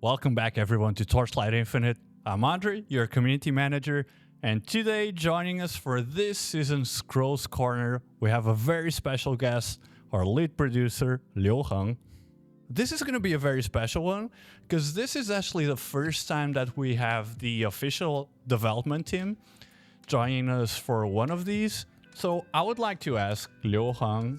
Welcome back everyone to Torchlight Infinite. I'm André, your community manager, and today joining us for this season's Scrolls Corner, we have a very special guest, our lead producer, Liu Heng. This is going to be a very special one, because this is actually the first time that we have the official development team joining us for one of these. So I would like to ask Liu Heng,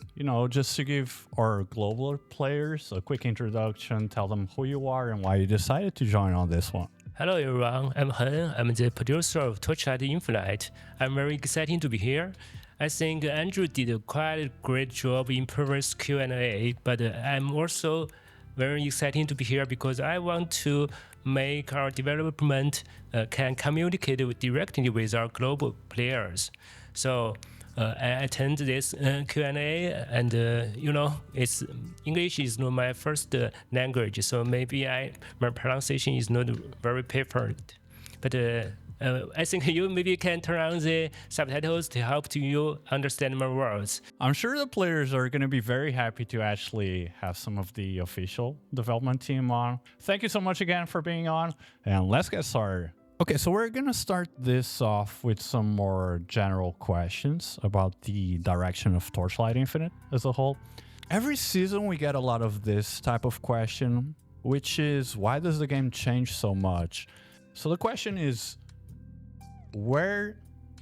just to give our global players a quick introduction, tell them who you are and why you decided to join on this one. Hello everyone, I'm Heng. I'm the producer of Torchlight Infinite. I'm very excited to be here. I think Andrew did a quite great job in previous Q&A, but I'm also very excited to be here because I want to make our development can communicate directly with our global players. So I attend this Q&A, and it's English is not my first language, so maybe my pronunciation is not very perfect. But I think you maybe can turn on the subtitles to help you understand my words. I'm sure the players are going to be very happy to actually have some of the official development team on. Thank you so much again for being on, and let's get started. Okay, so we're going to start this off with some more general questions about the direction of Torchlight Infinite as a whole. Every season we get a lot of this type of question, which is, why does the game change so much? So the question is, where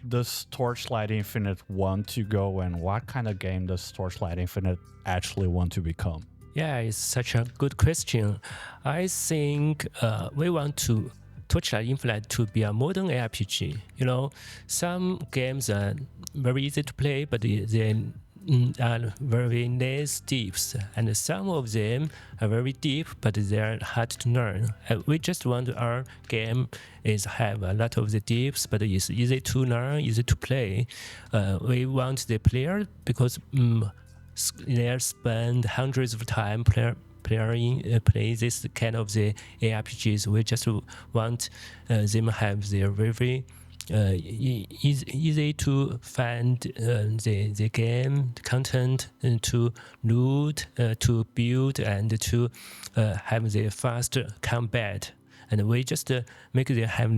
does Torchlight Infinite want to go, and what kind of game does Torchlight Infinite actually want to become? Yeah, it's such a good question. I think we want to Torchlight Infinite to be a modern ARPG. Some games are very easy to play, but they are very less deep, and some of them are very deep, but they are hard to learn. We just want our game is have a lot of the deeps, but it's easy to learn, easy to play. We want the player because they spend hundreds of time play this kind of the ARPGs. We just want them have their very easy to find the game content, to loot, to build, and to have the fast combat. And we just make them have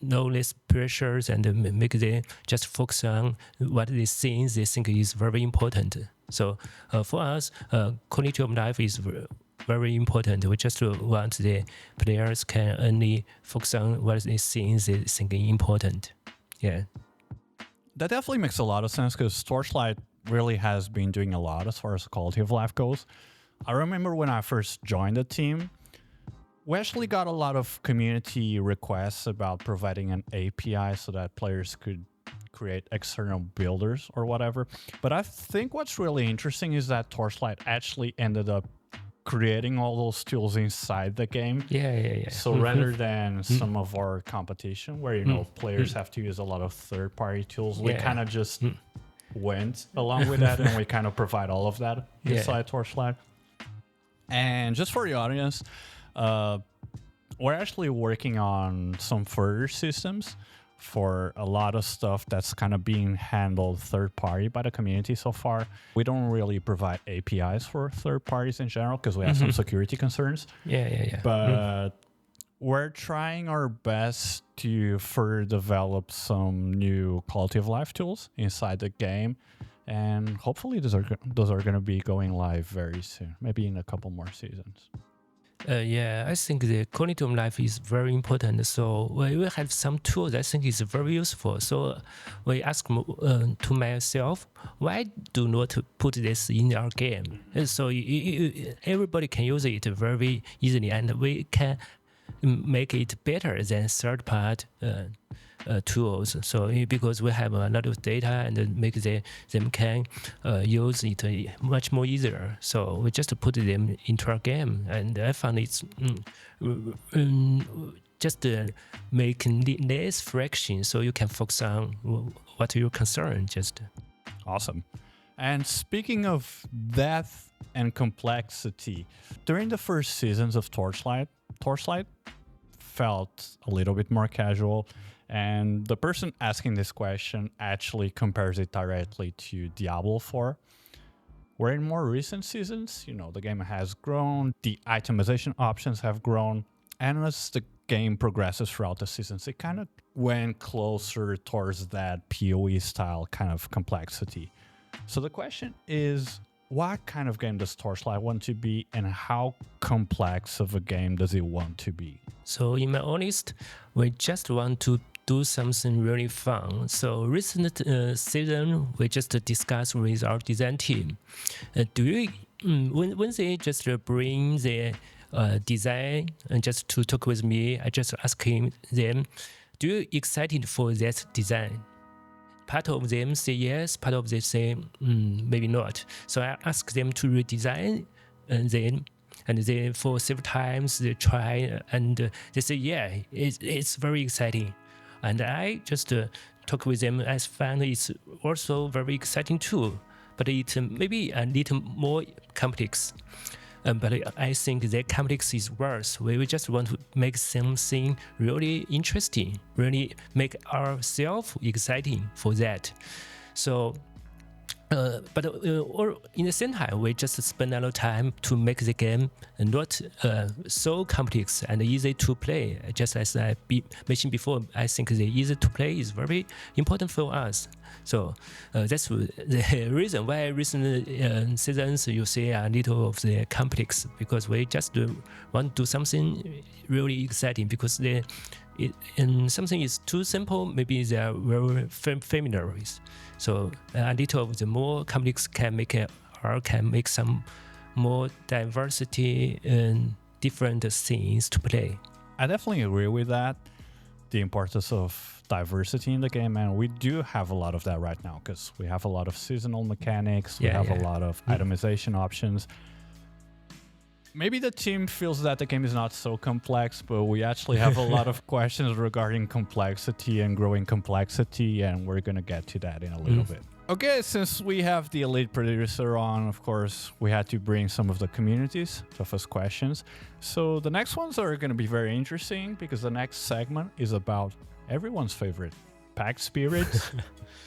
no less pressures, and make them just focus on what they think is very important. So for us, quality of life is very important. We just want the players can only focus on what they think is important. Yeah. That definitely makes a lot of sense, because Torchlight really has been doing a lot as far as quality of life goes. I remember when I first joined the team, we actually got a lot of community requests about providing an API so that players could create external builders or whatever. But I think what's really interesting is that Torchlight actually ended up creating all those tools inside the game. Yeah. So rather than some of our competition where, players have to use a lot of third-party tools, we kind of just went along with that, and we kind of provide all of that inside Torchlight. And just for the audience, we're actually working on some further systems for a lot of stuff that's kind of being handled third party by the community so far. We don't really provide APIs for third parties in general because we have some security concerns. Yeah. But we're trying our best to further develop some new quality of life tools inside the game. And hopefully those are going to be going live very soon, maybe in a couple more seasons. I think the quality of life is very important. So we will have some tools I think is very useful. So we ask to myself, why do not put this in our game? So everybody can use it very easily, and we can make it better than third-party tools. So because we have a lot of data and make them can use it much more easier. So we just put them into our game, and I found it's just making less friction, so you can focus on what you're concerned. Just awesome. And speaking of depth and complexity, during the first seasons of Torchlight felt a little bit more casual. And the person asking this question actually compares it directly to Diablo 4, where in more recent seasons, the game has grown, the itemization options have grown, And as the game progresses throughout the seasons, it kind of went closer towards that PoE style kind of complexity. So the question is, what kind of game does Torchlight want to be, and how complex of a game does it want to be? So in my honest, we just want to do something really fun. So recent season, we just discussed with our design team. Do you when they just bring the design and just to talk with me, I just asking them, do you excited for that design? Part of them say yes, part of them say maybe not. So I ask them to redesign, and they for several times they try and they say yeah, it's very exciting, and I just talk with them. I find it's also very exciting too, but it maybe a little more complex. But I think that complex is worse. We just want to make something really interesting, really make ourselves exciting for that. So, but or in the same time, we just spend a lot of time to make the game not so complex and easy to play. Just as I mentioned before, I think the easy to play is very important for us. So that's the reason why recent seasons you see a little of the complex, because we just want to do something really exciting, because something is too simple, maybe they are very familiar with. So a little of the more complex can make some more diversity and different things to play. I definitely agree with that. The importance of diversity in the game, and we do have a lot of that right now because we have a lot of seasonal mechanics, we have a lot of itemization options. Maybe the team feels that the game is not so complex, but we actually have a lot of questions regarding complexity and growing complexity, and we're going to get to that in a little bit. Okay, since we have the Lead Producer on, of course, we had to bring some of the community's toughest questions. So the next ones are going to be very interesting, because the next segment is about everyone's favorite, Pactspirits,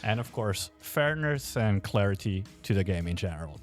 and of course, fairness and clarity to the game in general.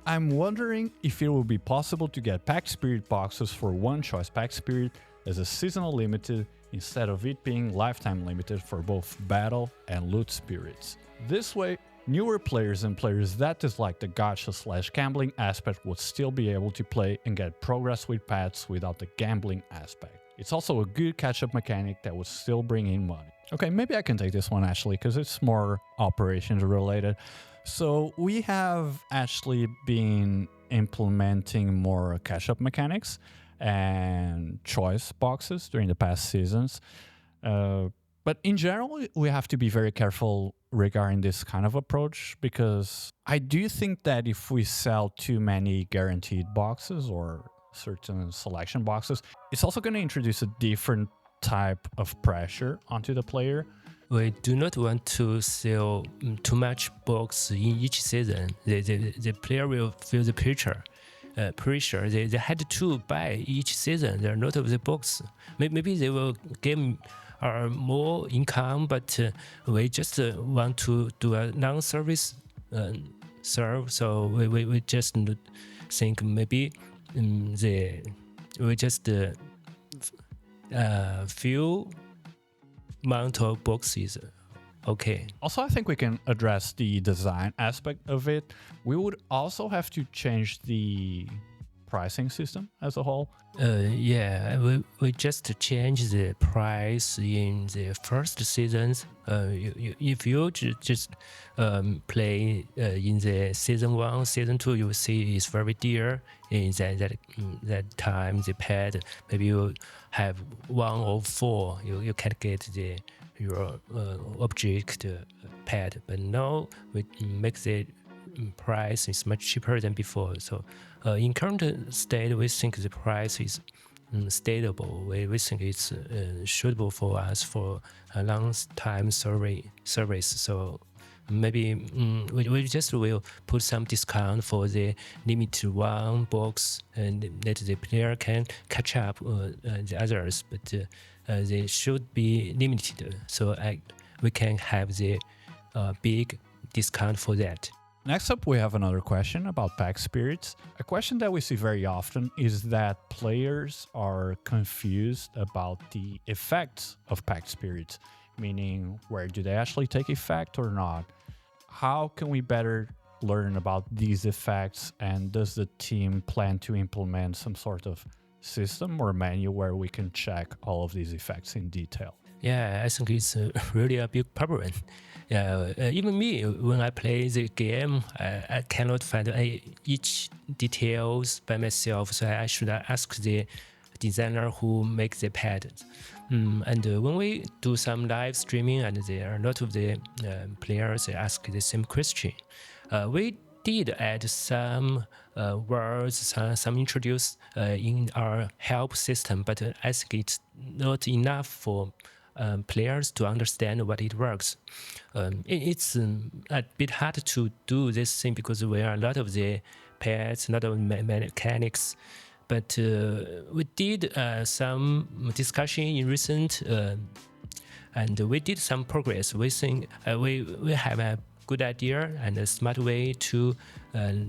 I'm wondering if it will be possible to get Pactspirit boxes for one choice Pactspirit as a seasonal limited, instead of it being lifetime limited for both battle and loot spirits. This way, newer players and players that dislike the gacha/gambling aspect would still be able to play and get progress with pets without the gambling aspect. It's also a good catch-up mechanic that would still bring in money. Okay, maybe I can take this one actually, because it's more operations related. So we have actually been implementing more catch-up mechanics and choice boxes during the past seasons. But in general, we have to be very careful regarding this kind of approach, because I do think that if we sell too many guaranteed boxes or certain selection boxes, it's also going to introduce a different type of pressure onto the player. We do not want to sell too much box in each season. The player will feel the pressure. They had to buy each season. They're not of the box. Maybe they will gain more income, but we just want to do a non-service serve. So we just think maybe we just few amount of boxes. Okay. Also, I think we can address the design aspect of it. We would also have to change the pricing system as a whole. We just change the price in the first seasons. If you just play in the season 1, season 2, you will see it's very dear. In that time, the pad, maybe you have 1 or 4, you can't get your object pad. But now we make the price is much cheaper than before. So in current state, we think the price is stable. We think it's suitable for us for a long time service. So maybe we just will put some discount for the limited 1 box, and let the player can catch up the others. But they should be limited, so we can have the big discount for that. Next up, we have another question about Pactspirits. A question that we see very often is that players are confused about the effects of Pactspirits, meaning where do they actually take effect or not? How can we better learn about these effects, and does the team plan to implement some sort of system or menu where we can check all of these effects in detail? Yeah, I think it's really a big problem. Even me, when I play the game, I cannot find each details by myself, so I should ask the designer who makes the patterns. And when we do some live streaming, and there are a lot of the players ask the same question, we did add some words, some introduce in our help system, but I think it's not enough for players to understand what it works. It's a bit hard to do this thing because we are a lot of the pads, a lot of mechanics. But we did some discussion in recent, and we did some progress. We think we have a good idea and a smart way to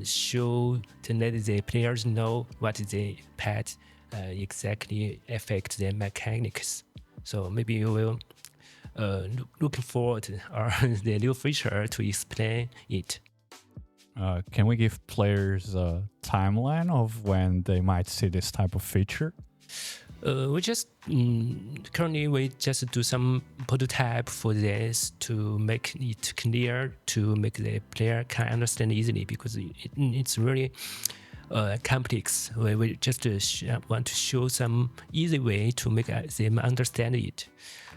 show to let the players know what the pad exactly affect their mechanics. So maybe you will looking forward or the new feature to explain it. Can we give players a timeline of when they might see this type of feature? We just currently we just do some prototype for this to make it clear, to make the player can understand easily, because it's really complex. We just want to show some easy way to make them understand it.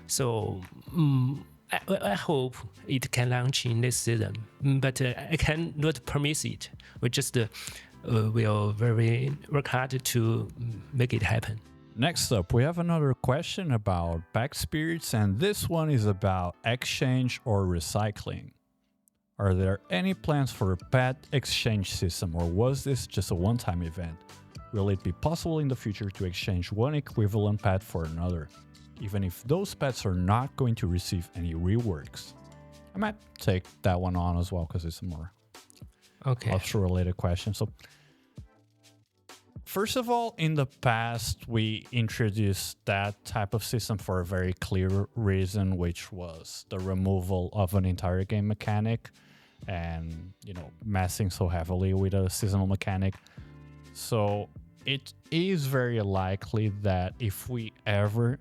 So I hope it can launch in this season, but I cannot promise it. We just will very work hard to make it happen. Next up, we have another question about Pactspirits, and this one is about exchange or recycling. Are there any plans for a pet exchange system, or was this just a one-time event? Will it be possible in the future to exchange one equivalent pet for another, even if those pets are not going to receive any reworks? I might take that one on as well because it's a more related question. So, first of all, in the past, we introduced that type of system for a very clear reason, which was the removal of an entire game mechanic and, messing so heavily with a seasonal mechanic. So it is very likely that if we ever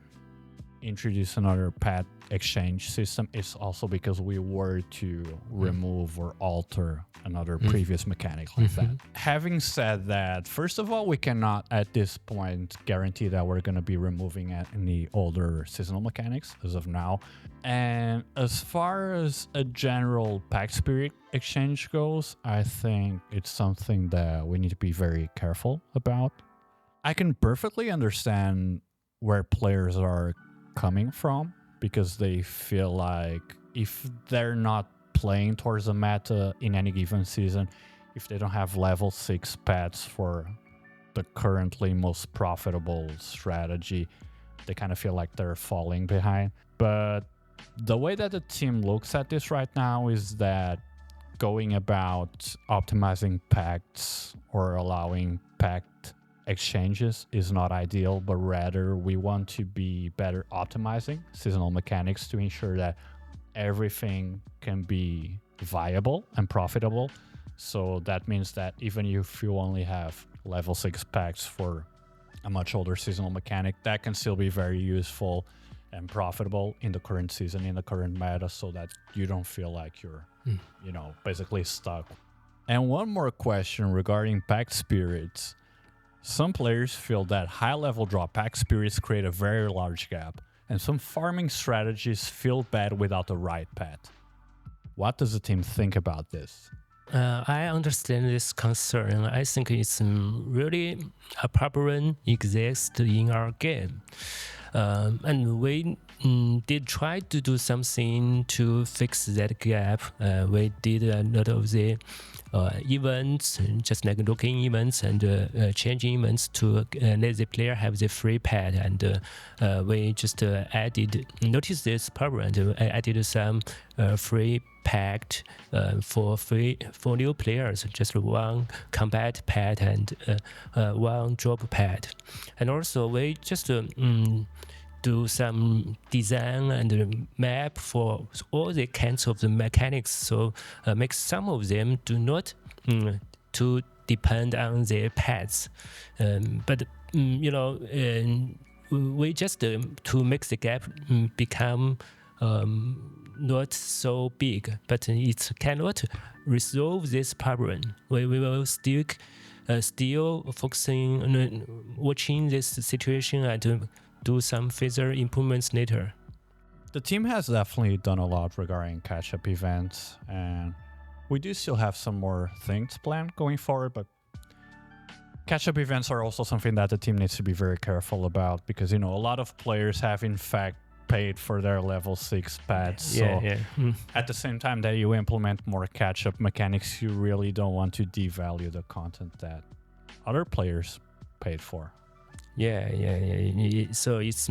introduce another pet exchange system, it's also because we were to remove or alter another previous mechanic like that. Having said that, first of all, we cannot at this point guarantee that we're going to be removing any older seasonal mechanics as of now. And as far as a general Pactspirit exchange goes, I think it's something that we need to be very careful about. I can perfectly understand where players are coming from, because they feel like if they're not playing towards the meta in any given season, if they don't have level 6 pets for the currently most profitable strategy, they kind of feel like they're falling behind. But the way that the team looks at this right now is that going about optimizing pacts or allowing pact exchanges is not ideal, but rather we want to be better optimizing seasonal mechanics to ensure that everything can be viable and profitable. So that means that even if you only have level 6 packs for a much older seasonal mechanic, that can still be very useful and profitable in the current season, in the current meta, so that you don't feel like you're basically stuck. And one more question regarding Pactspirits. Some players feel that high-level draw Pactspirits create a very large gap, and some farming strategies feel bad without the right pet. What does the team think about this? I understand this concern. I think it's really a problem exists in our game. And we did try to do something to fix that gap. We did a lot of the events, just like looking events and changing events to let the player have the free pet. And we just noticed this problem. I added some free packed for new players, just one combat pad and one drop pad. And also we just do some design and map for all the kinds of the mechanics, so make some of them do not to depend on their pads, but we just to make the gap become not so big, but it cannot resolve this problem. We will still focusing on watching this situation and do some further improvements later. The team has definitely done a lot regarding catch-up events, and we do still have some more things planned going forward, but catch-up events are also something that the team needs to be very careful about, because, a lot of players have in fact paid for their level 6 pads. At the same time that you implement more catch-up mechanics, you really don't want to devalue the content that other players paid for. So it's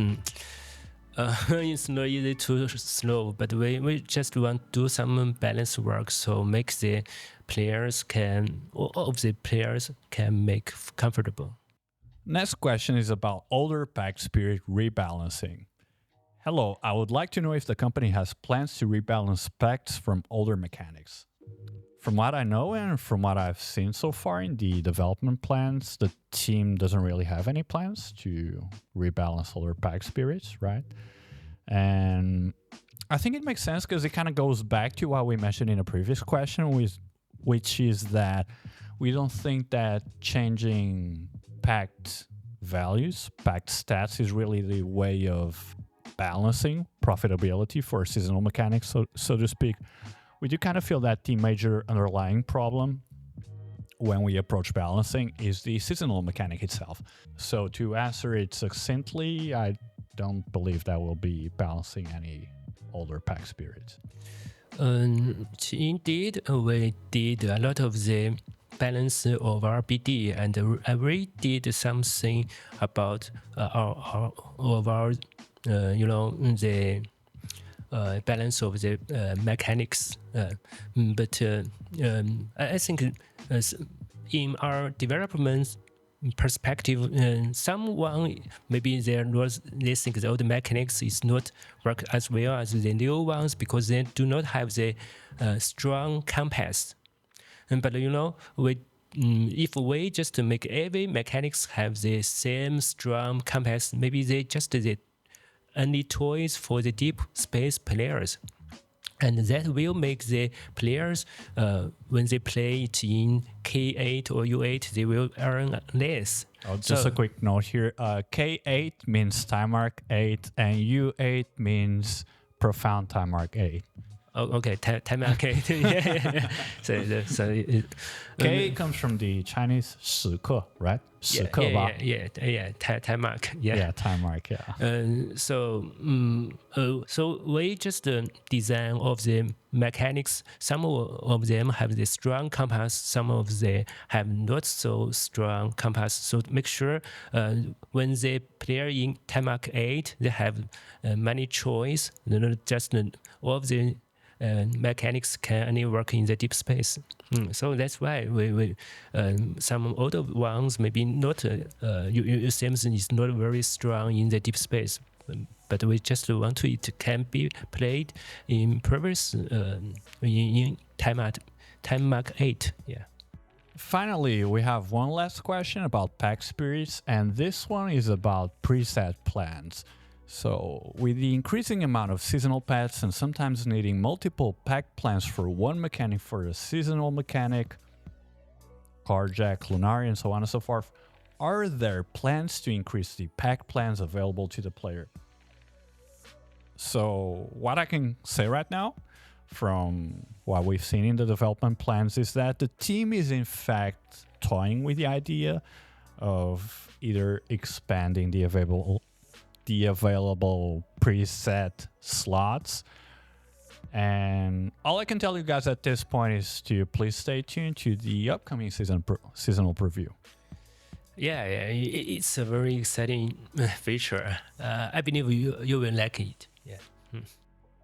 it's not easy to slow, but we just want to do some balance work, so make the players can make comfortable. Next question is about older Pactspirit rebalancing. Hello, I would like to know if the company has plans to rebalance pacts from older mechanics. From what I know and from what I've seen so far in the development plans, the team doesn't really have any plans to rebalance older Pactspirits, right? And I think it makes sense because it kind of goes back to what we mentioned in a previous question, which is that we don't think that changing pact values, pact stats, is really the way of balancing profitability for seasonal mechanics, so to speak. We do kind of feel that the major underlying problem when we approach balancing is the seasonal mechanic itself. So to answer it succinctly, I don't believe that we'll be balancing any older Pactspirits. Indeed, we did a lot of the balance of our BD, and we did something about the balance of the mechanics. But I think in our development perspective, someone maybe they think the old mechanics is not work as well as the new ones because they do not have the strong compass. But if we just make every mechanics have the same strong compass, maybe they just the only choice for the deep space players. And that will make the players, when they play it in K8 or U8, they will earn less. Just a quick note here. K8 means time arc 8, and U8 means profound time arc 8. Oh, okay, time arc 8. Yeah. K comes from the Chinese 时刻, right? 时刻吧? Yeah, time mark. Yeah, time mark. Yeah. So we just design of the mechanics. Some of them have the strong compass. Some of them have not so strong compass. So make sure when they play in time mark 8, they have many choice. Just all of the mechanics can only work in the deep space. So that's why we some older ones maybe not Samson is not very strong in the deep space, but we just want to it can be played in previous in time mark 8. Yeah. Finally, we have one last question about Pactspirits, and this one is about preset plans. So, with the increasing amount of seasonal pets and sometimes needing multiple pack plans for one mechanic for a seasonal mechanic, Carjack, Lunari, and so on and so forth, are there plans to increase the pack plans available to the player? So, what I can say right now, from what we've seen in the development plans, is that the team is in fact toying with the idea of either expanding the available preset slots. And all I can tell you guys at this point is to please stay tuned to the upcoming seasonal preview. Yeah, it's a very exciting feature. I believe you will like it. Yeah.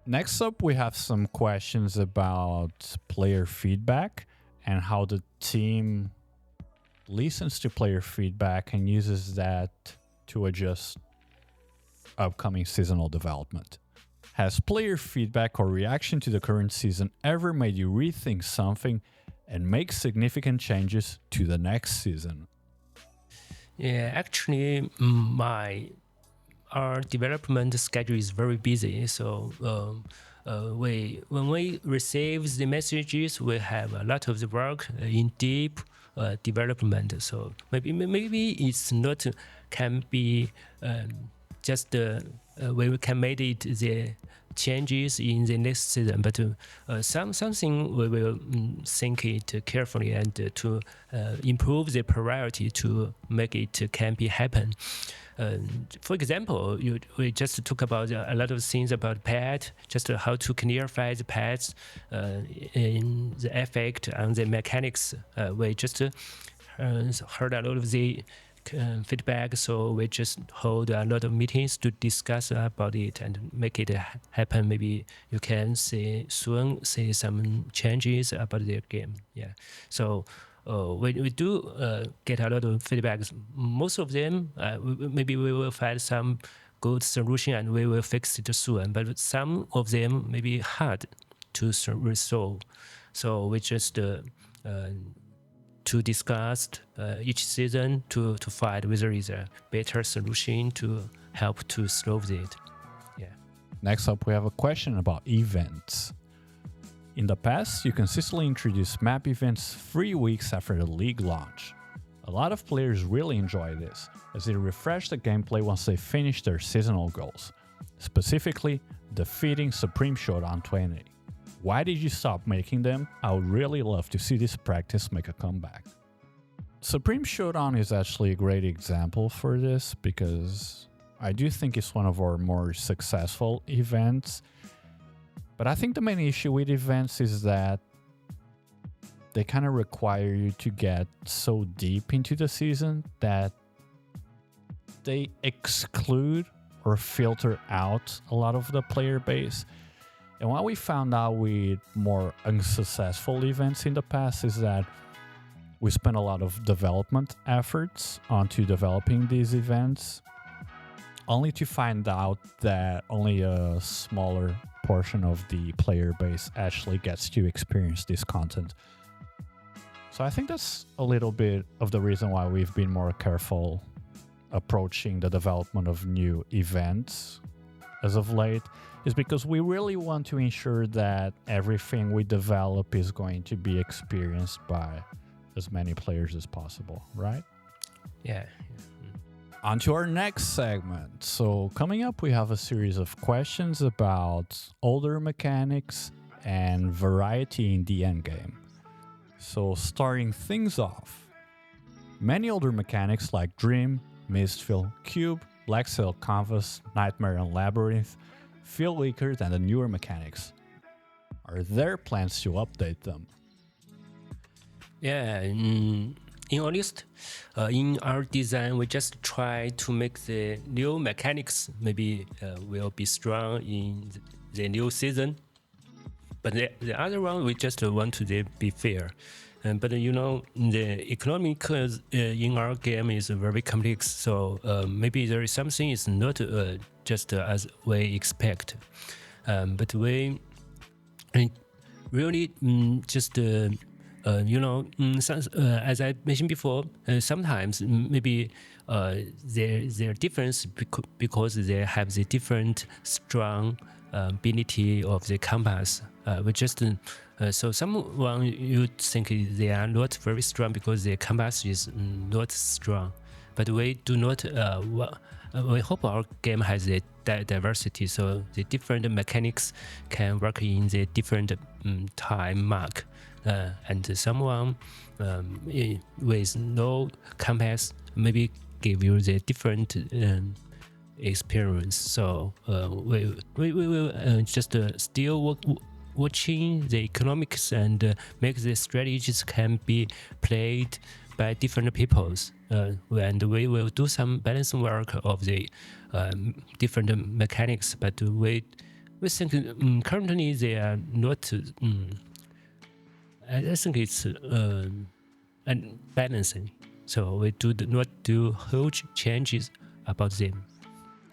Next up, we have some questions about player feedback and how the team listens to player feedback and uses that to adjust upcoming seasonal development. Has player feedback or reaction to the current season ever made you rethink something and make significant changes to the next season? Yeah, actually, our development schedule is very busy. So when we receive the messages, we have a lot of the work in deep development. So maybe it's not can be just we can make it the changes in the next season, but something we will think it carefully and to improve the priority to make it can be happen. For example, we just talk about a lot of things about pet, just how to clarify the pets in the effect on the mechanics. We just heard a lot of the feedback, so we just hold a lot of meetings to discuss about it and make it happen. Maybe you can soon see some changes about the game. Yeah, so we do get a lot of feedbacks. Most of them, maybe we will find some good solution and we will fix it soon. But some of them may be hard to resolve. So we just to discuss each season to find whether is a better solution to help to solve it. Yeah. Next up, we have a question about events. In the past, you consistently introduced map events 3 weeks after the league launch. A lot of players really enjoy this, as it refreshes the gameplay once they finish their seasonal goals, specifically defeating Supreme Showdown 20. Why did you stop making them? I would really love to see this practice make a comeback. Supreme Showdown is actually a great example for this because I do think it's one of our more successful events. But I think the main issue with events is that they kind of require you to get so deep into the season that they exclude or filter out a lot of the player base. And what we found out with more unsuccessful events in the past is that we spent a lot of development efforts onto developing these events, only to find out that only a smaller portion of the player base actually gets to experience this content. So I think that's a little bit of the reason why we've been more careful approaching the development of new events as of late, is because we really want to ensure that everything we develop is going to be experienced by as many players as possible, right? Yeah. On to our next segment. So coming up, we have a series of questions about older mechanics and variety in the endgame. So starting things off, many older mechanics like Dream, Mistfill, Cube, Black Sail Canvas, Nightmare and Labyrinth feel weaker than the newer mechanics. Are there plans to update them? Yeah, in honest, in our design, we just try to make the new mechanics maybe will be strong in the new season. But the other one, we just want to be fair. But you know, the economics in our game is very complex, so maybe there is something is not just as we expect. But we really just as I mentioned before, sometimes maybe their difference because they have the different strong ability of the compass. We just so someone you think they are not very strong because their compass is not strong, but we do not. We hope our game has a diversity, so the different mechanics can work in the different time mark. And someone with no compass maybe give you the different experience. So we will just still watching the economics and make the strategies can be played by different peoples. And we will do some balancing work of the different mechanics, but we we think currently they are not. I think it's unbalancing. So we not do huge changes about them.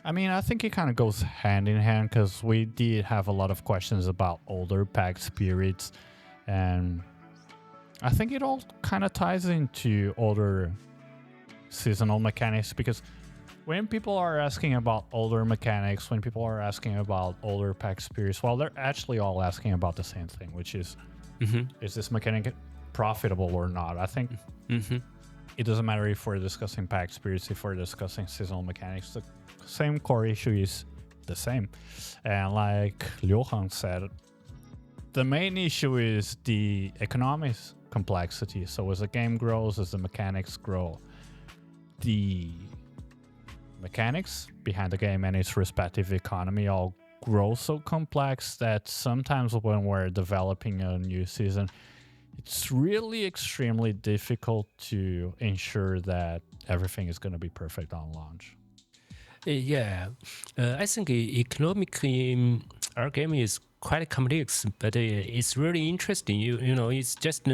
I mean, I think it kind of goes hand in hand because we did have a lot of questions about older Pactspirits, and I think it all kind of ties into older seasonal mechanics, because when people are asking about older mechanics, when people are asking about older Pactspirits, well, they're actually all asking about the same thing, which is, is this mechanic profitable or not? I think it doesn't matter if we're discussing Pactspirits, if we're discussing seasonal mechanics, the same core issue is the same. And like Liu Heng said, the main issue is the economics complexity. So as the game grows, as the mechanics grow, the mechanics behind the game and its respective economy all grow so complex that sometimes when we're developing a new season, it's really extremely difficult to ensure that everything is going to be perfect on launch. Yeah, I think economically our game is quite complex, but it's really interesting. You know, it's just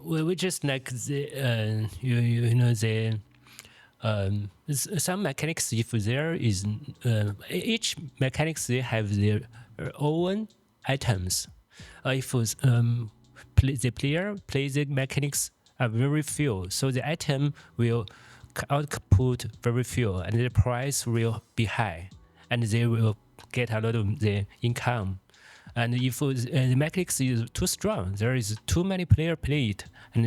we just like the you know the some mechanics. If there is each mechanics, they have their own items. If the player plays the mechanics are very few, so the item will output very few, and the price will be high, and they will get a lot of the income. And if the mechanics is too strong, there is too many players play it, and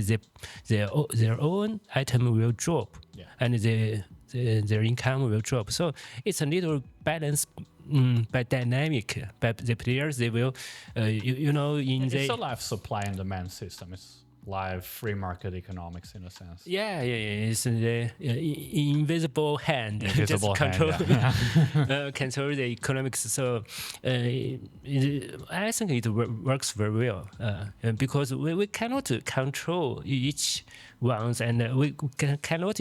their own item will drop, and their income will drop. So it's a little balance by dynamic. But the players, they will, you know, it's a live supply and demand system. It's live free market economics in a sense. Yeah. It's the invisible hand Invisible just control, hand, control the economics. So I think it works very well because we cannot control each ones, and we cannot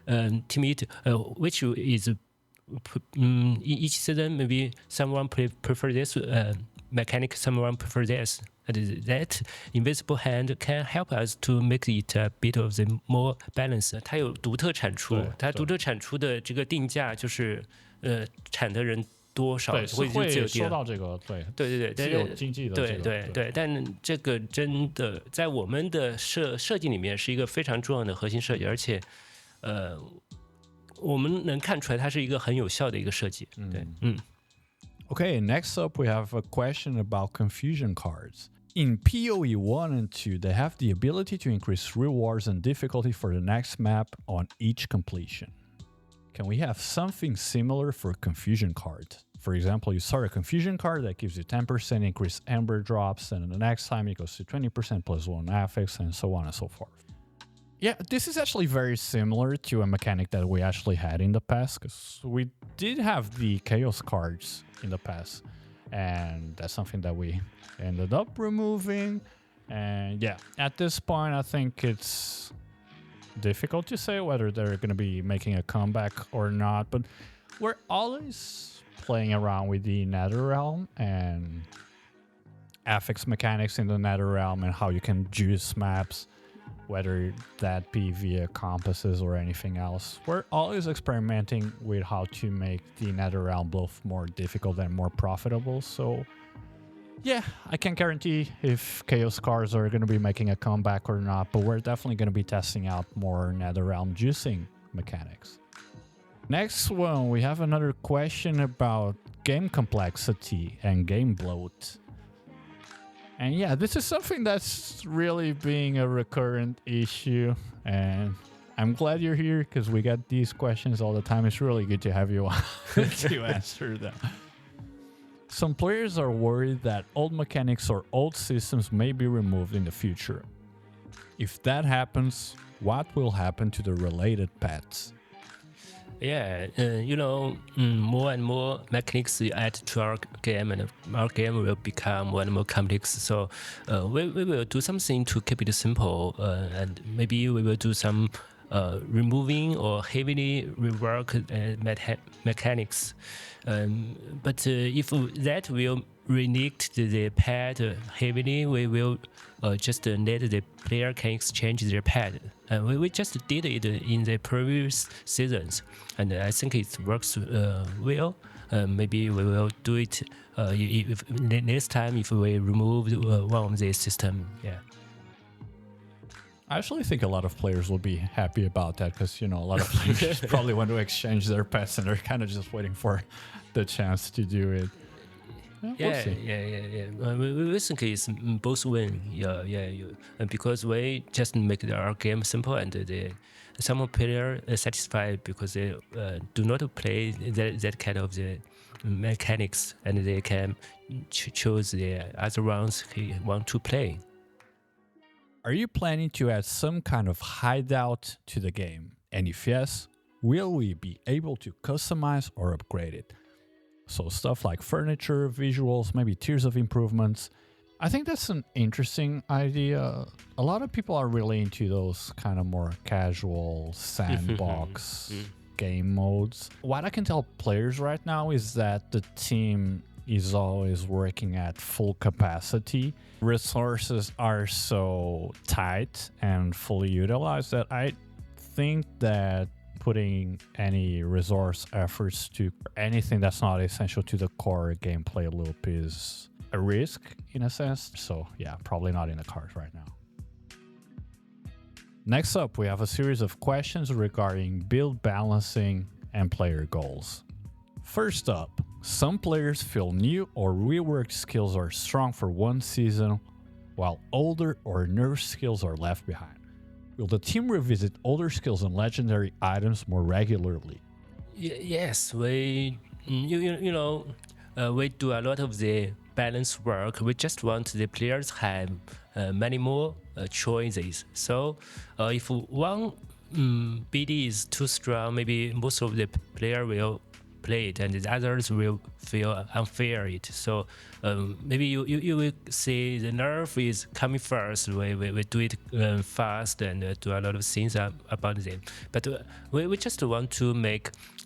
estimate which is each season. Maybe someone prefer this mechanic, someone prefer this. That invisible hand can help us to make it a bit of the more balance. 它有独特产出，它独特产出的这个定价就是产的人多少会受到这个对自由经济的对，但这个真的在我们的设计里面是一个非常重要的核心设计，而且我们能看出来它是一个很有效的一个设计。对Okay, next up we have a question about confusion cards. In PoE 1 and 2, they have the ability to increase rewards and difficulty for the next map on each completion. Can we have something similar for confusion cards? For example, you start a confusion card that gives you 10% increased ember drops, and the next time it goes to 20% plus 1 affix, and so on and so forth. Yeah, this is actually very similar to a mechanic that we actually had in the past, because we did have the chaos cards in the past, and that's something that we ended up removing. And yeah, at this point I think it's difficult to say whether they're going to be making a comeback or not, but we're always playing around with the Netherrealm and affix mechanics in the Netherrealm and how you can juice maps, whether that be via compasses or anything else. We're always experimenting with how to make the Netherrealm both more difficult and more profitable. So yeah, I can't guarantee if Chaos cards are going to be making a comeback or not, but we're definitely going to be testing out more Netherrealm juicing mechanics. Next one, we have another question about game complexity and game bloat. And yeah, this is something that's really being a recurrent issue, and I'm glad you're here because we get these questions all the time. It's really good to have you on to answer them. Some players are worried that old mechanics or old systems may be removed in the future. If that happens, what will happen to the related pets? Yeah, you know, more and more mechanics you add to our game, and our game will become more and more complex. So we will do something to keep it simple, and maybe we will do some removing or heavily rework mechanics. But if that will renege the pad heavily, we will just let the player can exchange their pad. We just did it in the previous seasons, and I think it works well. Maybe we will do it if next time if we remove one of the system. Yeah. I actually think a lot of players will be happy about that because, a lot of players probably want to exchange their pets and they're kind of just waiting for the chance to do it. We think it's both win. And because we just make our game simple and some players are satisfied because they do not play that kind of the mechanics and they can choose the other rounds he want to play. Are you planning to add some kind of hideout to the game? And if yes, will we be able to customize or upgrade it? So stuff like furniture, visuals, maybe tiers of improvements. I think that's an interesting idea. A lot of people are really into those kind of more casual sandbox game modes. What I can tell players right now is that the team is always working at full capacity. Resources are so tight and fully utilized that I think that putting any resource efforts to anything that's not essential to the core gameplay loop is a risk in a sense. So yeah, probably not in the cards right now. Next up, we have a series of questions regarding build balancing and player goals. First up, some players feel new or reworked skills are strong for one season, while older or nerfed skills are left behind. Will the team revisit older skills and legendary items more regularly? Yes, we we do a lot of the balance work. We just want the players have many more choices. So if one BD is too strong, maybe most of the player will play it and the others will feel unfair it. So maybe you will see the nerf is coming first. We do it fast and do a lot of things about them. But we just want to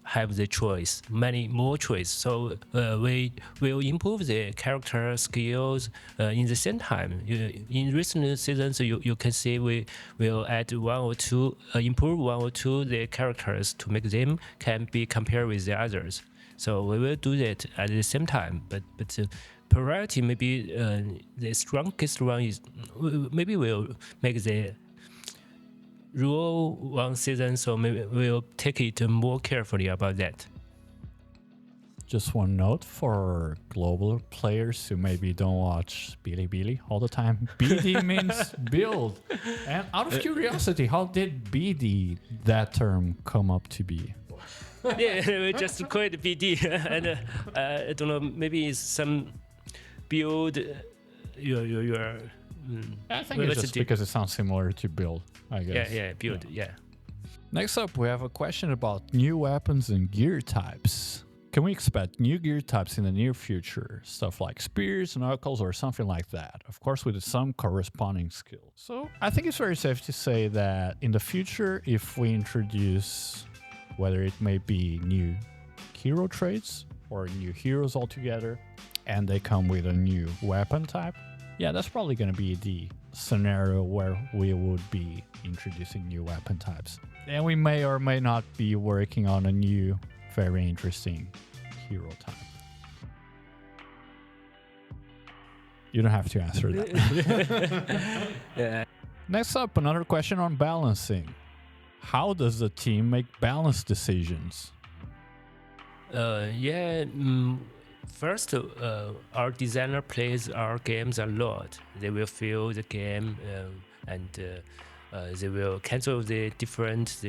have the choice, many more choice. So we will improve the character skills in the same time. In recent seasons, you can see we will add one or two, improve one or two the characters to make them can be compared with the others. So we will do that at the same time. But priority maybe the strongest one is maybe we'll make the rule one season, so maybe we'll take it more carefully about that. Just one note for global players who maybe don't watch Bilibili all the time. BD means build. And out of curiosity, how did BD, that term, come up to be? Yeah, we just call it BD. And I don't know, maybe it's some build your I think it's just because it sounds similar to build, I guess. Yeah, build, yeah. Next up, we have a question about new weapons and gear types. Can we expect new gear types in the near future? Stuff like spears, knuckles, or something like that. Of course, with some corresponding skills. So I think it's very safe to say that in the future, if we introduce, whether it may be new hero traits or new heroes altogether, and they come with a new weapon type, yeah, that's probably going to be the scenario where we would be introducing new weapon types. And we may or may not be working on a new, very interesting hero type. You don't have to answer that. Yeah. Next up, another question on balancing. How does the team make balance decisions? First, our designer plays our games a lot. They will feel the game and they will cancel the different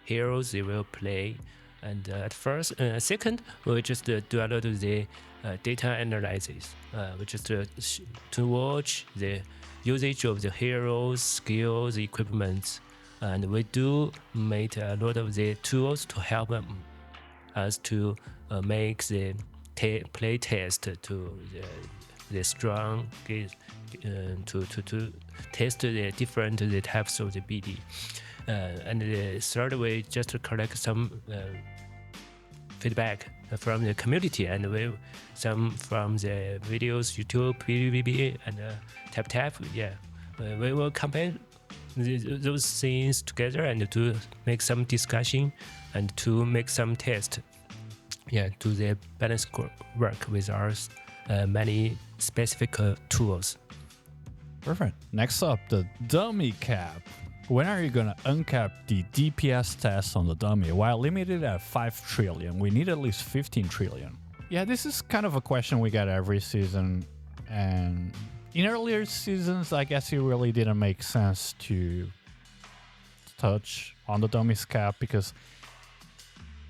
heroes they will play. And at first, second, we just do a lot of the data analysis. We just to watch the usage of the heroes, skills, equipment, and we do make a lot of the tools to help us to make the play test to the strong to test the different types of the BD. And the third way, just to collect some feedback from the community, and some from the videos, YouTube, BBB, and Tap. Yeah, we will combine those things together and to make some discussion and to make some test. Yeah, do the balance work with our many specific tools. Perfect. Next up, the dummy cap. When are you going to uncap the DPS test on the dummy? While limited at 5 trillion, we need at least 15 trillion. Yeah, this is kind of a question we get every season. And in earlier seasons, I guess it really didn't make sense to touch on the dummy's cap because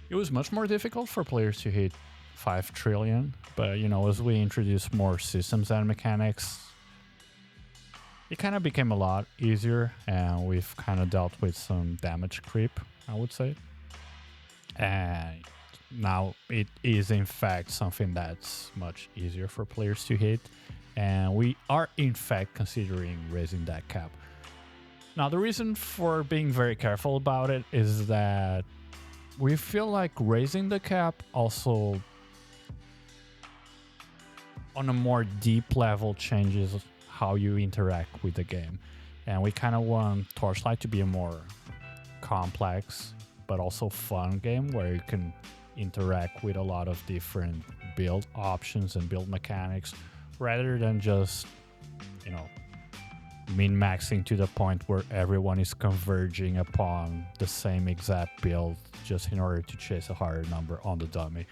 it was much more difficult for players to hit 5 trillion. But, as we introduce more systems and mechanics, it kind of became a lot easier, and we've kind of dealt with some damage creep, I would say. And now it is, in fact, something that's much easier for players to hit. And we are, in fact, considering raising that cap. Now, the reason for being very careful about it is that we feel like raising the cap also, on a more deep level, changes how you interact with the game. And we kind of want Torchlight to be a more complex but also fun game where you can interact with a lot of different build options and build mechanics rather than just, min-maxing to the point where everyone is converging upon the same exact build just in order to chase a higher number on the dummy.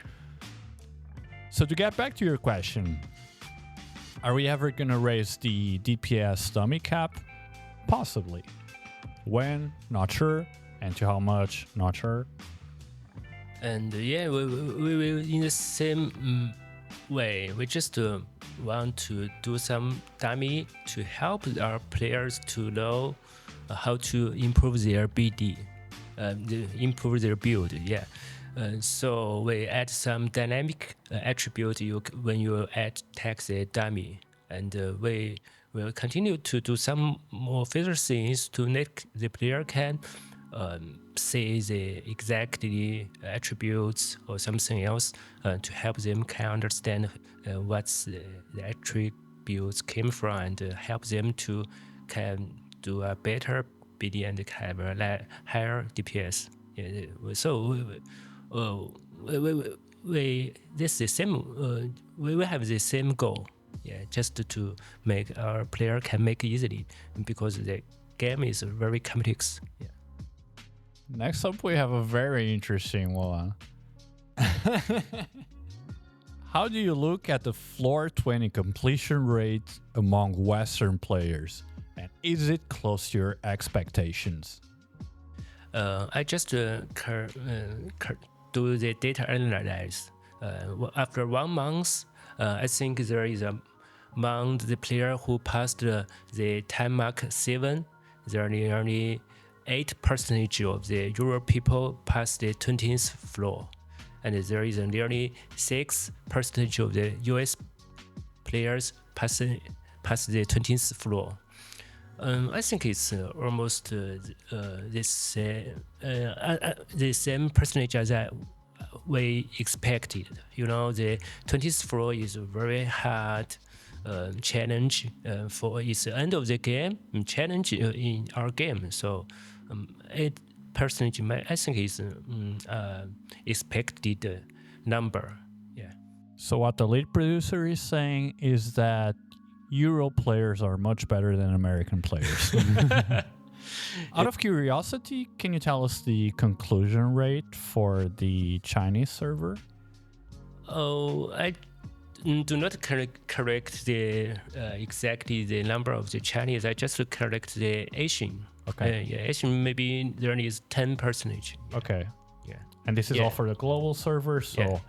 So to get back to your question, are we ever going to raise the DPS dummy cap? Possibly. When? Not sure. And to how much? Not sure. And we will in the same way. We just want to do some dummy to help our players to know how to improve their BD, improve their build. Yeah. So we add some dynamic attribute when you add text a dummy, and we will continue to do some more further things to make the player can say the exactly attributes or something else to help them can understand what's the attributes came from, and help them to can do a better BD and have a higher DPS. Yeah, so this is the same. We will have the same goal. Yeah, just to make our player can make easily because the game is very complex. Yeah. Next up, we have a very interesting one. How do you look at the floor 20 completion rate among Western players? And is it close to your expectations? I just do the data analysis. After 1 month, I think there is among the player who passed the time mark 7, there are nearly 8% of the Europe people pass the 20th floor, and there is nearly 6% of the US players pass the 20th floor. I think it's almost the same percentage as we expected. The 20th floor is a very hard challenge for its end of the game challenge in our game. So 8% I think is expected number. Yeah. So what the lead producer is saying is that Euro players are much better than American players. Out of curiosity, can you tell us the conclusion rate for the Chinese server? Oh, I do not correct the exactly the number of the Chinese. I just correct the Asian. Okay. Yeah, Asian maybe there is 10%. Okay. Yeah. And this is all for the global server, so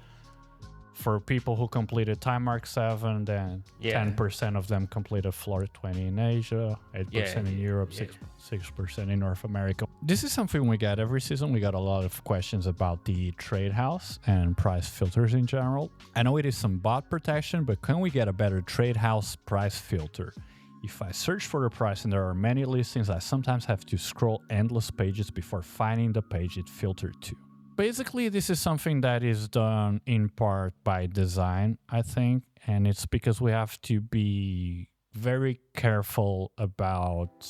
for people who completed time mark 7, then 10% of them completed floor 20 in Asia, 8% in Europe, 6% in North America. This is something we get every season. We got a lot of questions about the trade house and price filters in general. I know it is some bot protection, but can we get a better trade house price filter? If I search for a price and there are many listings, I sometimes have to scroll endless pages before finding the page it filtered to. Basically, this is something that is done in part by design, I think, and it's because we have to be very careful about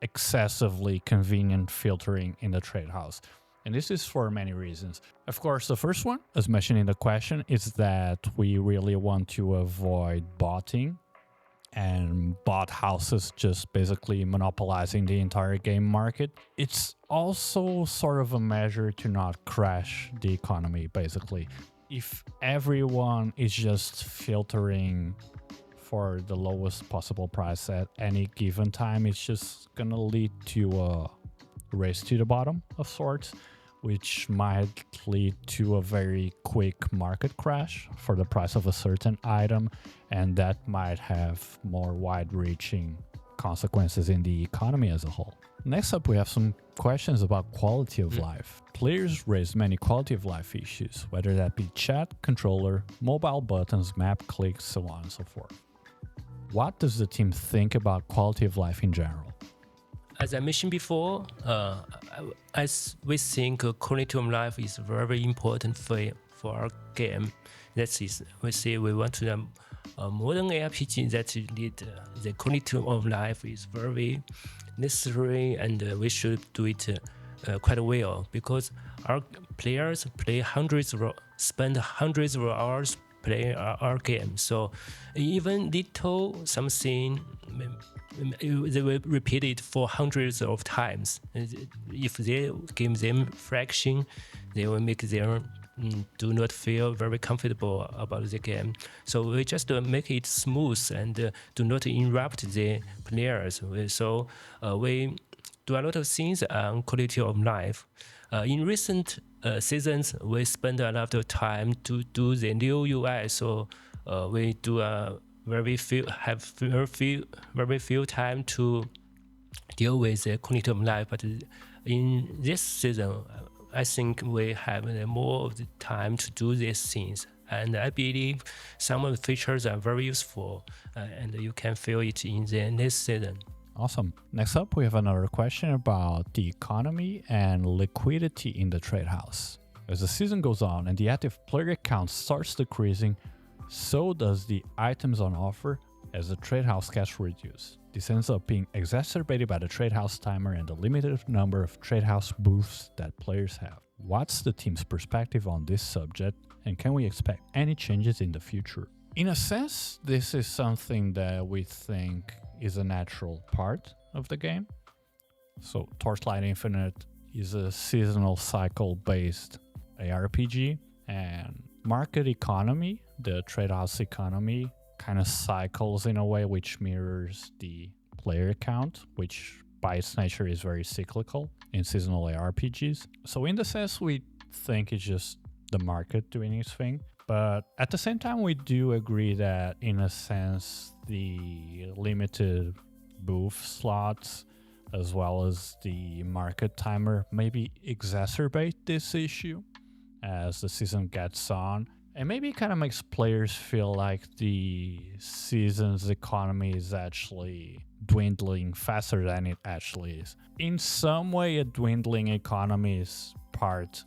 excessively convenient filtering in the trade house. And this is for many reasons. Of course, the first one, as mentioned in the question, is that we really want to avoid botting and bot houses just basically monopolizing the entire game market. It's also sort of a measure to not crash the economy, basically. If everyone is just filtering for the lowest possible price at any given time, it's just gonna lead to a race to the bottom of sorts, which might lead to a very quick market crash for the price of a certain item, and that might have more wide-reaching consequences in the economy as a whole. Next up, we have some questions about quality of life. Players raise many quality of life issues, whether that be chat, controller, mobile buttons, map clicks, so on and so forth. What does the team think about quality of life in general? As I mentioned before, as we think quality of life is very important for our game. That is, we say we want to have a modern ARPG that need the quality of life is very necessary, and we should do it quite well, because our players spend hundreds of hours playing our game. So even little something, they will repeat it for hundreds of times. If they give them fraction, they will make them do not feel very comfortable about the game. So we just make it smooth and do not interrupt the players. So we do a lot of things on quality of life. In recent seasons, we spend a lot of time to do the new UI. So we do very few time to deal with the quality of life. But in this season, I think we have more of the time to do these things. And I believe some of the features are very useful, and you can feel it in the next season. Awesome. Next up, we have another question about the economy and liquidity in the trade house. As the season goes on and the active player count starts decreasing, so does the items on offer as the trade house cash reduces. This ends up being exacerbated by the trade house timer and the limited number of trade house booths that players have. What's the team's perspective on this subject, and can we expect any changes in the future? In a sense, this is something that we think is a natural part of the game. So Torchlight Infinite is a seasonal cycle based ARPG, and market economy, the trade house economy, kind of cycles in a way which mirrors the player count, which by its nature is very cyclical in seasonal ARPGs. So in the sense, we think it's just the market doing its thing. But at the same time, we do agree that, in a sense, the limited booth slots as well as the market timer maybe exacerbate this issue as the season gets on. And maybe it kind of makes players feel like the season's economy is actually dwindling faster than it actually is. In some way, a dwindling economy is part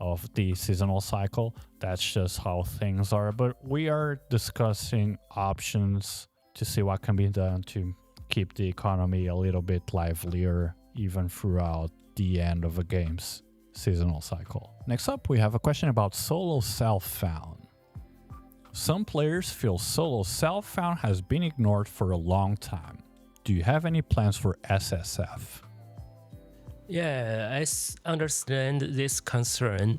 of the seasonal cycle. That's just how things are. But we are discussing options to see what can be done to keep the economy a little bit livelier even throughout the end of a game's seasonal cycle. Next up, we have a question about solo self-found. Some players feel solo self-found has been ignored for a long time. Do you have any plans for SSF? Yeah, I understand this concern.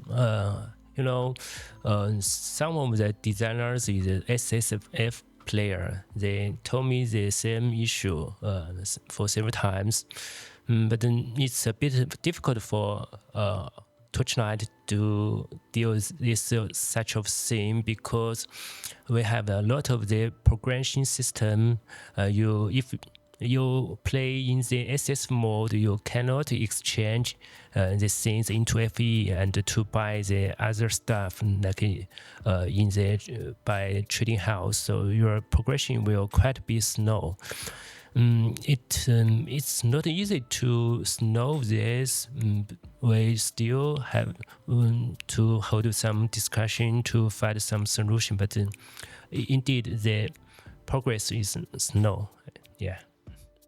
Some of the designers is a SSF player. They told me the same issue for several times. But then it's a bit difficult for Torchlight to deal with this such of thing, because we have a lot of the progression system. If you play in the SS mode, you cannot exchange the things into FE and to buy the other stuff like in the by trading house. So your progression will quite be slow. It's not easy to solve this. We still have to hold some discussion to find some solution, but indeed the progress is slow. Yeah.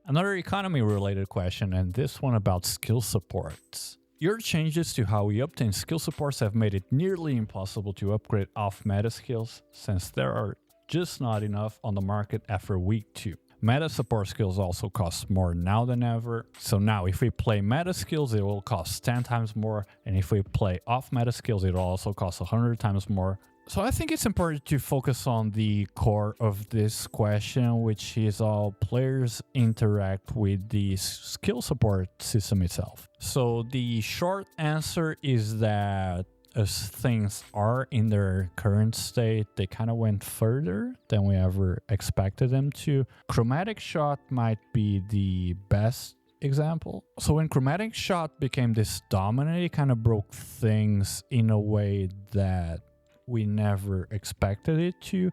Another economy-related question, and this one about skill supports. Your changes to how we obtain skill supports have made it nearly impossible to upgrade off-meta skills, since there are just not enough on the market after week 2. Meta support skills also cost more now than ever. So now if we play meta skills, it will cost 10 times more. And if we play off meta skills, it will also cost 100 times more. So I think it's important to focus on the core of this question, which is how players interact with the skill support system itself. So the short answer is that as things are in their current state, they kind of went further than we ever expected them to. Chromatic Shot might be the best example. So when Chromatic Shot became this dominant, it kind of broke things in a way that we never expected it to.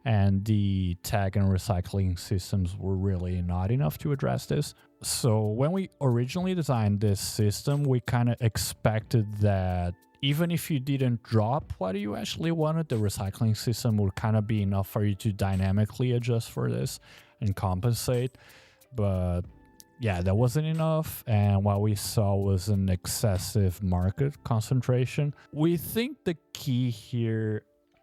And the tag and recycling systems were really not enough to address this. So when we originally designed this system, we kind of expected that even if you didn't drop what you actually wanted, the recycling system would kind of be enough for you to dynamically adjust for this and compensate. But yeah, that wasn't enough. And what we saw was an excessive market concentration. We think the key here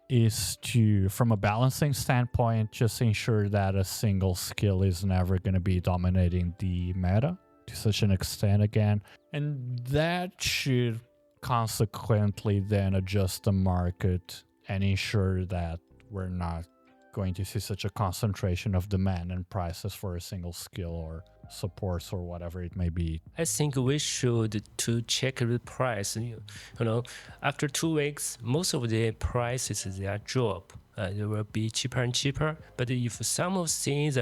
is to, from a balancing standpoint, just ensure that a single skill is never going to be dominating the meta to such an extent again. And that should consequently then adjust the market and ensure that we're not going to see such a concentration of demand and prices for a single skill or supports or whatever it may be. I think we should to check the price. You know, after 2 weeks, most of the prices they are drop. They will be cheaper and cheaper. But if some of things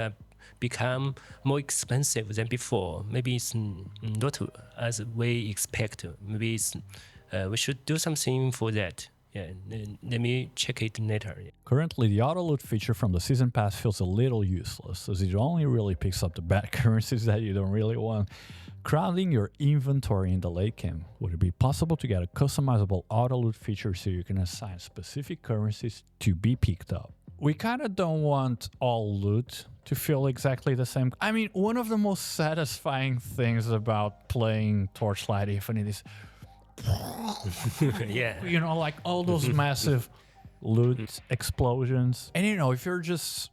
become more expensive than before, maybe it's not as we expect. Maybe it's we should do something for that. Yeah, let me check it later. Currently, the Autoloot feature from the Season Pass feels a little useless, as it only really picks up the bad currencies that you don't really want. Crowding your inventory in the late game, would it be possible to get a customizable Autoloot feature so you can assign specific currencies to be picked up? We kind of don't want all loot to feel exactly the same. I mean, one of the most satisfying things about playing Torchlight Infinite is yeah, you know, like all those massive loot explosions. And you know, if you're just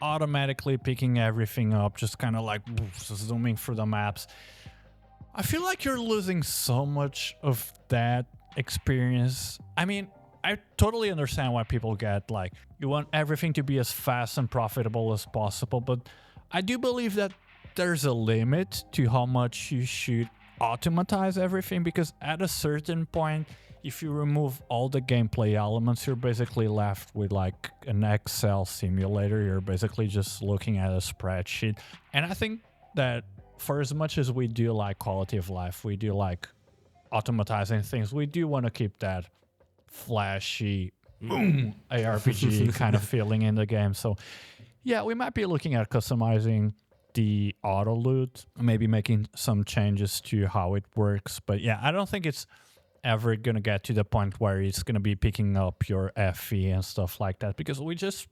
automatically picking everything up, just kind of like zooming through the maps, I feel like you're losing so much of that experience. I mean, I totally understand why people get like, you want everything to be as fast and profitable as possible, but I do believe that there's a limit to how much you should automatize everything, because at a certain point, if you remove all the gameplay elements, you're basically left with like an Excel simulator. You're basically just looking at a spreadsheet. And I think that for as much as we do like quality of life, we do like automatizing things, we do want to keep that flashy ARPG kind of feeling in the game. So yeah, we might be looking at customizing the Autoloot, maybe making some changes to how it works. But yeah, I don't think it's ever going to get to the point where it's going to be picking up your FE and stuff like that, because we just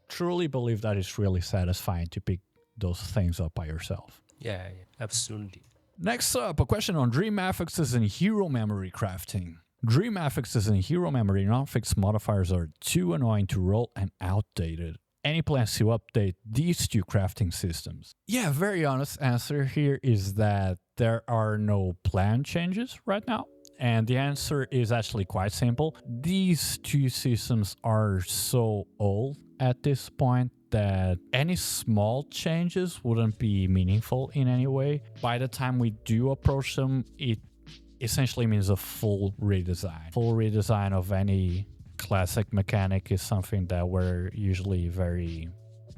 truly believe that it's really satisfying to pick those things up by yourself. Yeah, absolutely. Next up, a question on dream affixes and hero memory crafting. Dream affixes and hero memory non-fixed modifiers are too annoying to roll and outdated. Any plans to update these two crafting systems? Yeah, very honest answer here is that there are no planned changes right now. And the answer is actually quite simple. These two systems are so old at this point that any small changes wouldn't be meaningful in any way. By the time we do approach them, it essentially means a full redesign. Full redesign of any classic mechanic is something that we're usually very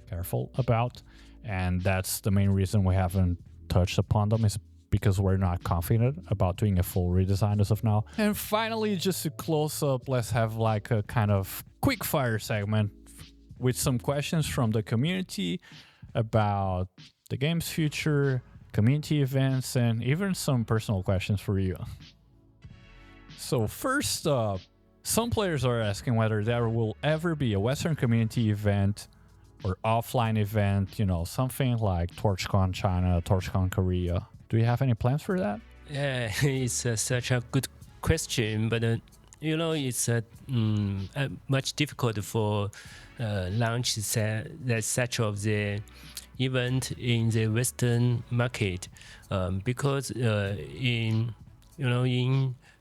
careful about, and that's the main reason we haven't touched upon them, is because we're not confident about doing a full redesign as of now. And finally, just to close up, let's have like a kind of quick fire segment with some questions from the community about the game's future, community events, and even some personal questions for you. So first up, some players are asking whether there will ever be a Western community event or offline event, something like TorchCon China, TorchCon Korea. Do you have any plans for that? Yeah, it's such a good question, but it's much difficult for launch such of the event in the Western market because in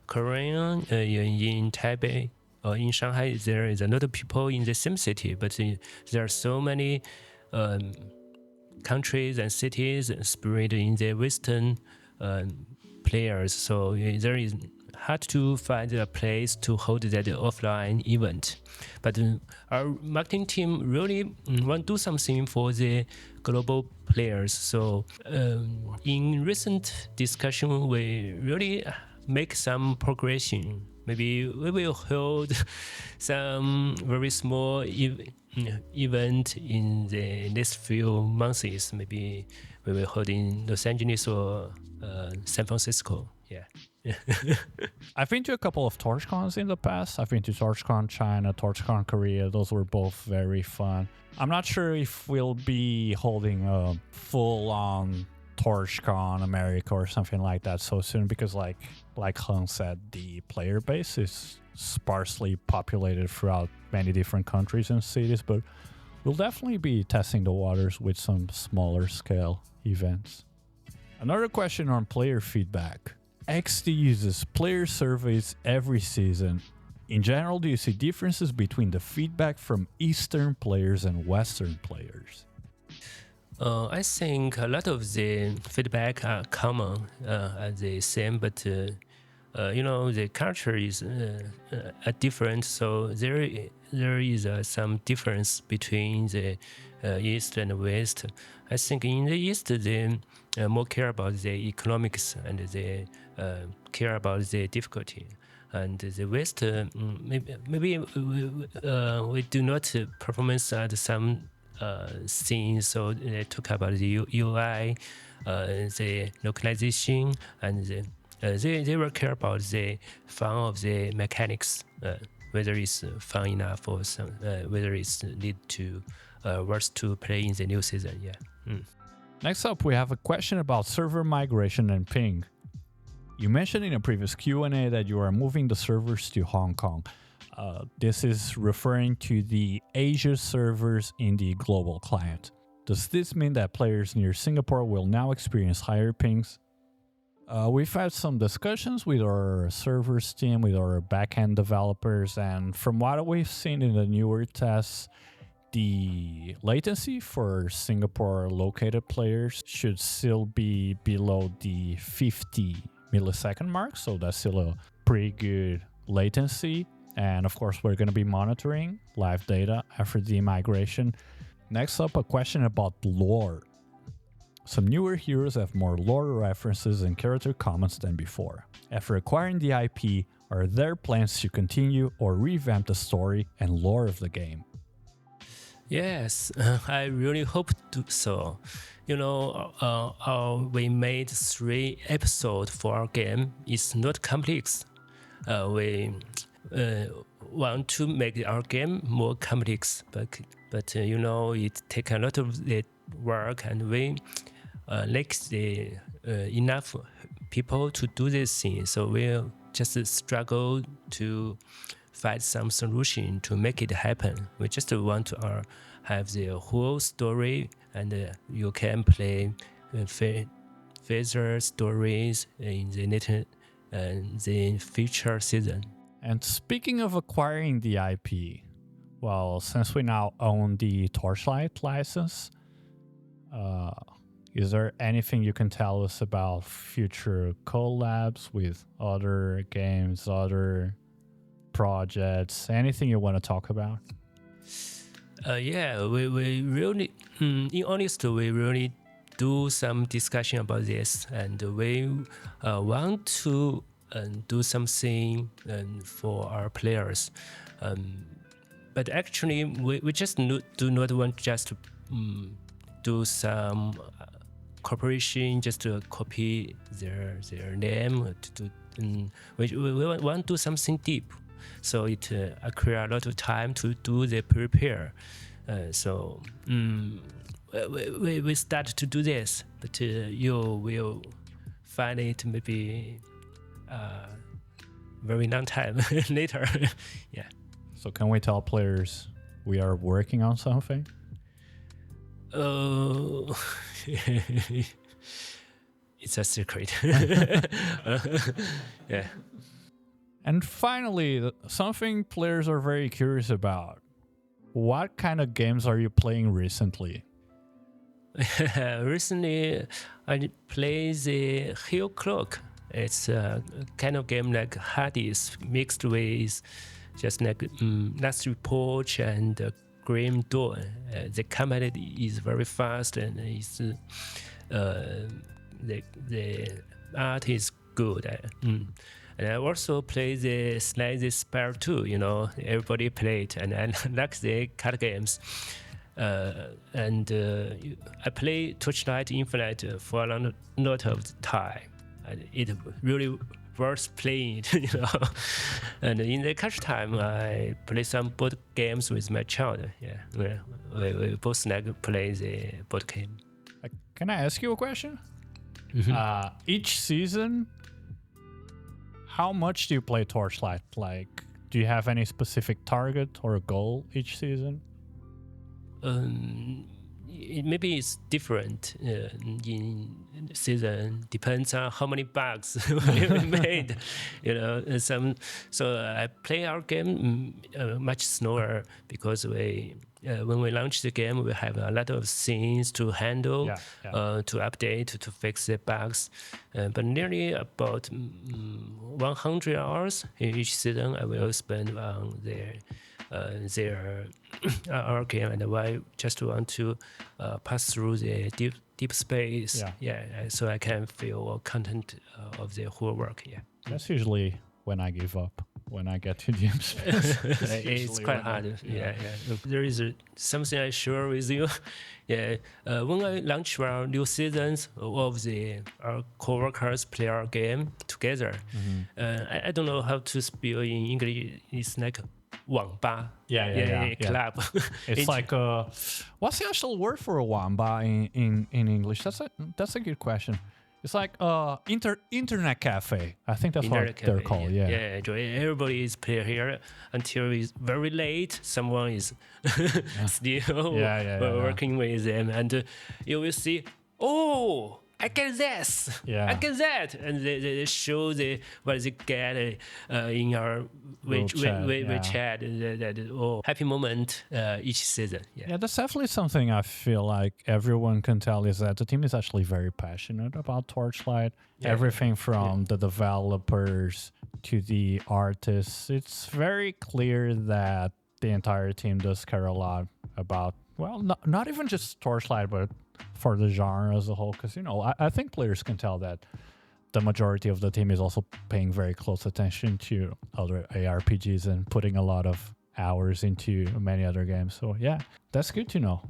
Korea, in Taipei, or in Shanghai, there is a lot of people in the same city, but there are so many countries and cities spread in the Western players. So there is hard to find a place to hold that offline event. But our marketing team really want to do something for the global players. So in recent discussion, we really make some progression. Maybe we will hold some very small event in the next few months. Maybe we will hold in Los Angeles or San Francisco. Yeah. I've been to a couple of TorchCons in the past. I've been to TorchCon China, TorchCon Korea. Those were both very fun. I'm not sure if we'll be holding a full-on TorchCon America or something like that so soon because like Heng said, the player base is sparsely populated throughout many different countries and cities, but we'll definitely be testing the waters with some smaller scale events. Another question on player feedback. XD uses player surveys every season. In general, do you see differences between the feedback from Eastern players and Western players? I think a lot of the feedback are common, are the same, but the culture is different. So there is some difference between the East and West. I think in the East they more care about the economics and they care about the difficulty. And the West, maybe we do not performance at some things. So they talk about the UI, the localization, and they will care about the fun of the mechanics, whether it's fun enough or whether it's need to worth to play in the new season. Yeah. Next up, we have a question about server migration and ping. You mentioned in a previous Q&A that you are moving the servers to Hong Kong. This is referring to the Asia servers in the global client. Does this mean that players near Singapore will now experience higher pings? We've had some discussions with our servers team, with our backend developers, and from what we've seen in the newer tests, the latency for Singapore located players should still be below the 50 millisecond mark, so that's still a pretty good latency. And of course, we're going to be monitoring live data after the migration. Next up, a question about lore. Some newer heroes have more lore references and character comments than before. After acquiring the IP, are there plans to continue or revamp the story and lore of the game? Yes, I really hope to so. We made 3 episodes for our game. It's not complex. We want to make our game more complex, but it takes a lot of work, and we lack the enough people to do this thing. So we'll just struggle to find some solution to make it happen. We just want to have the whole story, and you can play further stories in the future season. And speaking of acquiring the IP, well, since we now own the Torchlight license, is there anything you can tell us about future collabs with other games, other projects, anything you want to talk about? Yeah, we really, in honest, we really do some discussion about this, and we want to do something for our players. But actually, we just do not want just to do some corporation just to copy their name we want to do something deep, so it require a lot of time to do the prepare. So we start to do this, but you will find it maybe very long time later. Yeah. So can we tell players we are working on something? It's a secret. Yeah. And finally, something players are very curious about. What kind of games are you playing recently? Recently, I play the Hill Clock. It's a kind of game like Hades mixed with just like Last Report and Grim Dawn. The combat is very fast and it's the art is good. And I also play the Slay the Spire too. Everybody play it, and I like the card games. And I play Torchlight Infinite for a lot of time. And it really worth playing it, And in the cash time, I play some board games with my child. Yeah, we both like play the board game. Can I ask you a question? Mm-hmm. Each season, how much do you play Torchlight? Like, do you have any specific target or a goal each season? Maybe it's different in season. Depends on how many bugs we made. So I play our game much slower because when we launch the game, we have a lot of things to handle, to update, to fix the bugs. But nearly about 100 hours in each season, I will spend on their our game, and I just want to pass through the deep space. So I can feel content of the whole work. Yeah, that's usually when I give up. When I get to deep space, it's quite hard. Yeah. There is something I share with you. When I launch our new seasons, all of our co-workers play our game together. Mm-hmm. I don't know how to spell in English. It's like 网吧. Club. It's like what's the actual word for a 网吧 in English? That's a good question. It's like internet cafe. I think that's what they're called. Yeah. Everybody is playing here until it's very late. Someone is still working with them, and you will see, I get this. I get that, and they show what they get in our chat. That happy moment each season. Yeah, that's definitely something I feel like everyone can tell is that the team is actually very passionate about Torchlight. Everything from the developers to the artists. It's very clear that the entire team does care a lot about, well, not even just Torchlight, but for the genre as a whole, because I think players can tell that the majority of the team is also paying very close attention to other ARPGs and putting a lot of hours into many other games. So yeah, that's good to know.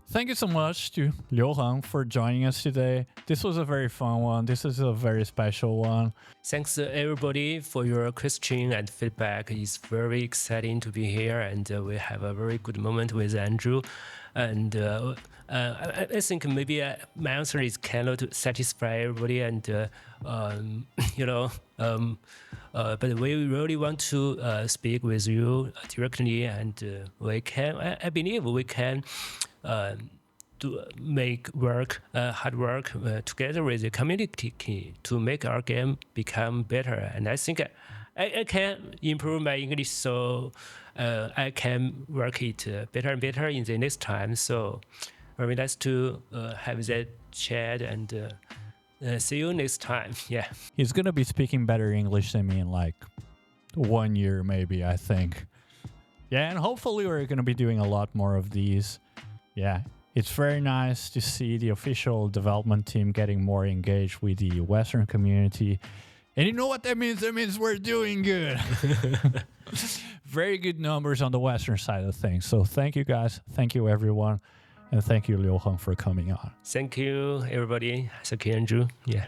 Thank you so much to Liu Heng for joining us today. This was a very fun one. This is a very special one. Thanks everybody for your question and feedback. It's very exciting to be here, and we have a very good moment with Andrew. And I think maybe my answer is cannot satisfy everybody, and but we really want to speak with you directly, and I believe we can make hard work together with the community to make our game become better. And I think I can improve my English, so I can work it better and better in the next time. So very nice to have that chat, and see you next time. Yeah, he's gonna be speaking better English than me in like 1 year, maybe, I think. Yeah, and hopefully we're gonna be doing a lot more of these. Yeah, it's very nice to see the official development team getting more engaged with the Western community. And you know what that means? That means we're doing good. Very good numbers on the Western side of things. So thank you guys. Thank you everyone. And thank you, Liu Heng, for coming on. Thank you, everybody. Thank you, Andrew. Yeah.